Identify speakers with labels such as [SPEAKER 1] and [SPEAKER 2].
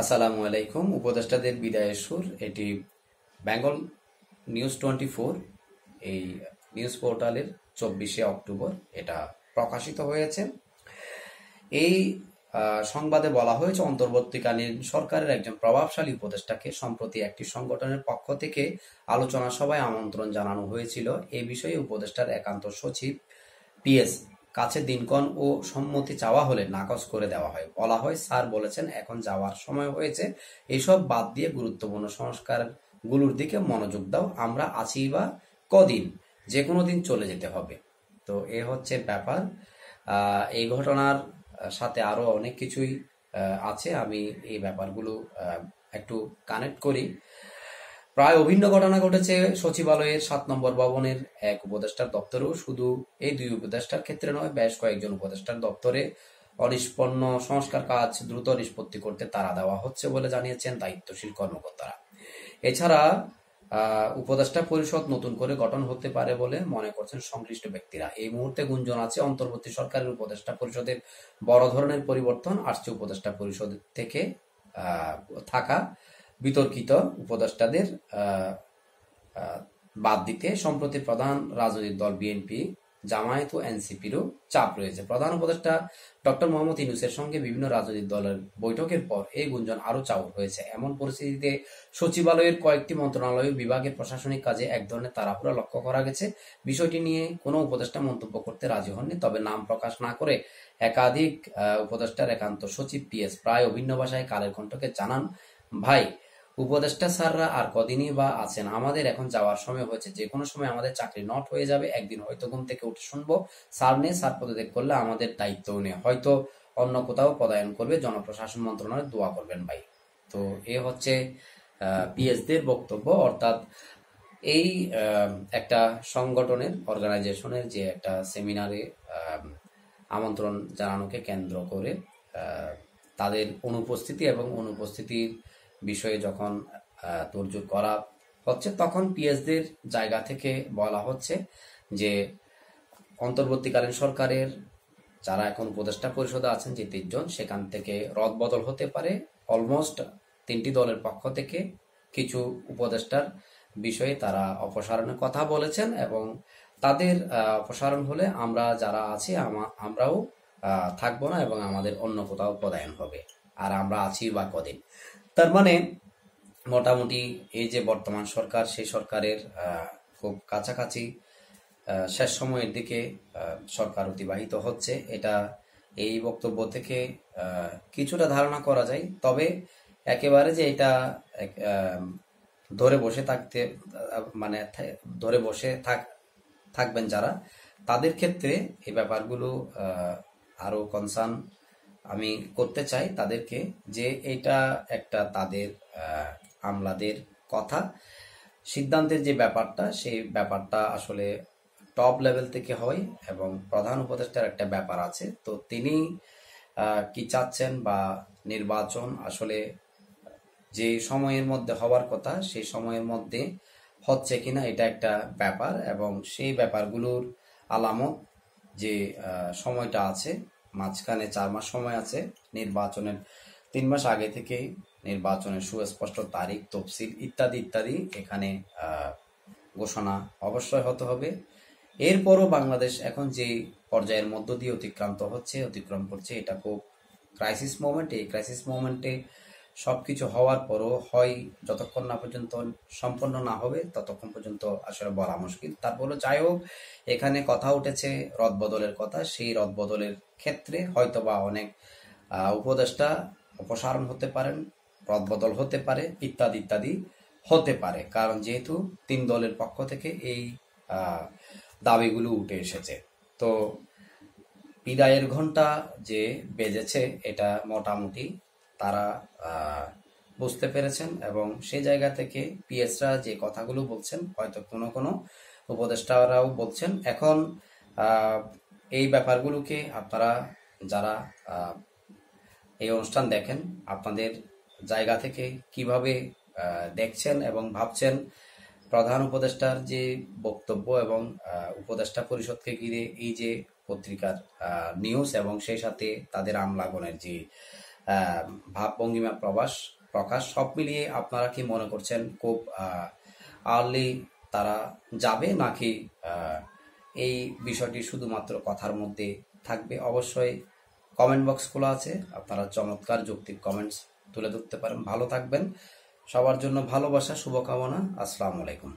[SPEAKER 1] আসসালামু আলাইকুম। উপদেষ্টাদের বিদায়ের সুর, এটি বেঙ্গল নিউজ 24 এই নিউজ পোর্টালের 24শে অক্টোবর এটা প্রকাশিত হয়েছে। এই সংবাদে বলা হয়েছে, অন্তর্বর্তীকালীন সরকারের একজন প্রভাবশালী উপদেষ্টাকে সম্প্রতি একটি সংগঠনের পক্ষ থেকে আলোচনা সভায় আমন্ত্রণ জানানো হয়েছিল। এ বিষয়ে উপদেষ্টার একান্ত সচিব পিএস কাছে দিনক্ষণ ও সম্মতি চাওয়া হলে নাকচ করে দেওয়া হয়। বলা হয়, স্যার বলেছেন এখন যাওয়ার সময় হয়েছে, এসব বাদ দিয়ে গুরুত্বপূর্ণ সংস্কারগুলোর দিকে মনোযোগ দাও। আমরা আছি বা কদিন, যে কোনো দিন চলে যেতে হবে। তো এ হচ্ছে ব্যাপার। এই ঘটনার সাথে আরো অনেক কিছুই আছে। আমি এই ব্যাপারগুলো একটু কানেক্ট করি। প্রায় অভিন্ন ঘটনা ঘটেছে সচিবালয়ের 7 নম্বর ভবনের এক উপদেষ্টার দপ্তরেও। শুধু এই দুই উপদেষ্টার ক্ষেত্রে নয়, বেশ কয়েকজন উপদেষ্টার দপ্তরে অনিষ্পন্ন সংস্কার কাজ দ্রুত নিষ্পত্তি করতে তাড়া দেওয়া হচ্ছে বলে জানিয়েছেন দায়িত্বশীল কর্মকর্তারা। এছাড়া উপদেষ্টা পরিষদ নতুন করে গঠন হতে পারে বলে মনে করছেন সংশ্লিষ্ট ব্যক্তিরা। এই মুহূর্তে গুঞ্জন আছে, অন্তর্বর্তী সরকারের উপদেষ্টা পরিষদের বড় ধরনের পরিবর্তন আসছে। উপদেষ্টা পরিষদ থেকে থাকা বিতর্কিত উপদেষ্টাদের বাদ দিতে সম্প্রতি প্রধান রাজনৈতিক দল বিএনপি, জামায়াত ও এনসিপিরও চাপ রয়েছে। প্রধান উপদেষ্টা ডক্টর মোহাম্মদ ইউনূসের সঙ্গে বিভিন্ন রাজনৈতিক দলের বৈঠকের পর এই গুঞ্জন আরও চাউর হয়েছে। এমন পরিস্থিতিতে সচিবালয়ের কয়েকটি মন্ত্রণালয় বিভাগের প্রশাসনিক কাজে এক ধরনের তাড়াহুড়া লক্ষ্য করা গেছে। বিষয়টি নিয়ে কোনো উপদেষ্টা মন্তব্য করতে রাজি হননি। তবে নাম প্রকাশ না করে একাধিক উপদেষ্টার একান্ত সচিব পিএস প্রায় অভিন্ন ভাষায় কালের কণ্ঠকে জানান, ভাই, উপদেষ্টা স্যাররা আর কদিনই বা আছেন, আমাদের এখন যাওয়ার সময় হয়েছে। যে কোনো সময় আমাদের চাকরি নট হয়ে যাবে। একদিন হয়তো ঘুম থেকে উঠে শুনবো স্যার নেই, স্যার পদত্যাগ করলে আমাদের দায়িত্বও নেই, হয়তো অন্য কোথাও পদায়ন করবে। জনপ্রশাসন মন্ত্রণালয়ে দোয়া করবেন ভাই। তো এ হচ্ছে পিএসদের বক্তব্য। অর্থাৎ এই একটা সংগঠনের অর্গানাইজেশনের যে একটা সেমিনারে আমন্ত্রণ জানানোকে কেন্দ্র করে তাদের অনুপস্থিতি এবং অনুপস্থিতির বিষয়ে যখন তোড়জোড় করা হচ্ছে, তখন পিএসদের জায়গা থেকে বলা হচ্ছে যে অন্তর্বর্তীকালীন সরকারের যারা এখন উপদেষ্টা পরিষদে আছেন, যে 3 জন, সেখান থেকে রদবদল হতে পারে। অলমোস্ট 3টি দলের পক্ষ থেকে কিছু উপদেষ্টার বিষয়ে তারা অপসারণের কথা বলেছেন এবং তাদের অপসারণ হলে আমরা যারা আছি আমরাও থাকবো না এবং আমাদের অন্য কোথাও পদায়ন হবে। আর আমরা আছি বা কদিন। তার মানে মোটামুটি এই যে বর্তমান সরকার, সেই সরকারের খুব কাছাকাছি শেষ সময়ের দিকে সরকার অতিবাহিত হচ্ছে। এটা এই বক্তব্য থেকে কিছুটা ধারণা করা যায়। তবে একেবারে যে এটা ধরে বসে থাকতে মানে ধরে বসে থাকবেন যারা, তাদের ক্ষেত্রে এই ব্যাপারগুলো আরো কনসার্ন আমি করতে চাই তাদেরকে, যে এটা একটা তাদের আমলাদের কথা। সিদ্ধান্তের যে ব্যাপারটা, সেই ব্যাপারটা আসলে টপ লেভেল থেকে হয় এবং প্রধান উপদেষ্টার একটা ব্যাপার আছে। তো তিনি কি চাচ্ছেন বা নির্বাচন আসলে যে সময়ের মধ্যে হওয়ার কথা সেই সময়ের মধ্যে হচ্ছে কিনা, এটা একটা ব্যাপার। এবং সেই ব্যাপারগুলোর আলামত যে সময়টা আছে, মাঝখানে 4 মাস সময় আছে নির্বাচনের, 3 মাস আগে থেকে নির্বাচনের সুস্পষ্ট তারিখ, তফসিল ইত্যাদি ইত্যাদি এখানে ঘোষণা অবশ্যই হতে হবে। এরপরও বাংলাদেশ এখন যে পর্যায়ের মধ্য দিয়ে অতিক্রম করছে, এটা খুব ক্রাইসিস মোমেন্ট। এই ক্রাইসিস মোমেন্টে সবকিছু হওয়ার পরও হয় যতক্ষণ না পর্যন্ত সম্পন্ন না হবে ততক্ষণ পর্যন্ত আসলে বলা মুশকিল। তারপরও যাই হোক, এখানে কথা উঠেছে রদবদলের কথা। সেই রদবদলের ক্ষেত্রে হয়তোবা অনেক উপদেষ্টা অপসারণ হতে পারেন, রদবদল হতে পারে, ইত্যাদি ইত্যাদি হতে পারে। কারণ যেহেতু 3 দলের পক্ষ থেকে এই দাবিগুলো উঠে এসেছে। তো বিদায়ের ঘন্টা যে বেজেছে, এটা মোটামুটি তারা বুঝতে পেরেছেন এবং সেই জায়গা থেকে পিএসরা যে কথাগুলো বলছেন, হয়তো কোনো কোনো উপদেষ্টারাও বলছেন। এখন এই ব্যাপারগুলোকে আপনারা যারা এই অনুষ্ঠান দেখেন, আপনাদের জায়গা থেকে কিভাবে দেখছেন এবং ভাবছেন প্রধান উপদেষ্টার যে বক্তব্য এবং উপদেষ্টা পরিষদকে ঘিরে এই যে পত্রিকার নিউজ এবং সেই সাথে তাদের আমলাগণের যে ভাবভঙ্গিমা প্রকাশ সব মিলিয়ে আপনারা কি মনে করছেন খুব আর্লি তারা যাবে, নাকি এই বিষয়টি শুধুমাত্র কথার মধ্যে থাকবে? অবশ্যই কমেন্ট বক্স খোলা আছে, আপনারা চমৎকার যৌক্তিক কমেন্টস তুলে ধরতে পারেন। ভালো থাকবেন, সবার জন্য ভালোবাসা, শুভকামনা। আসসালামু আলাইকুম।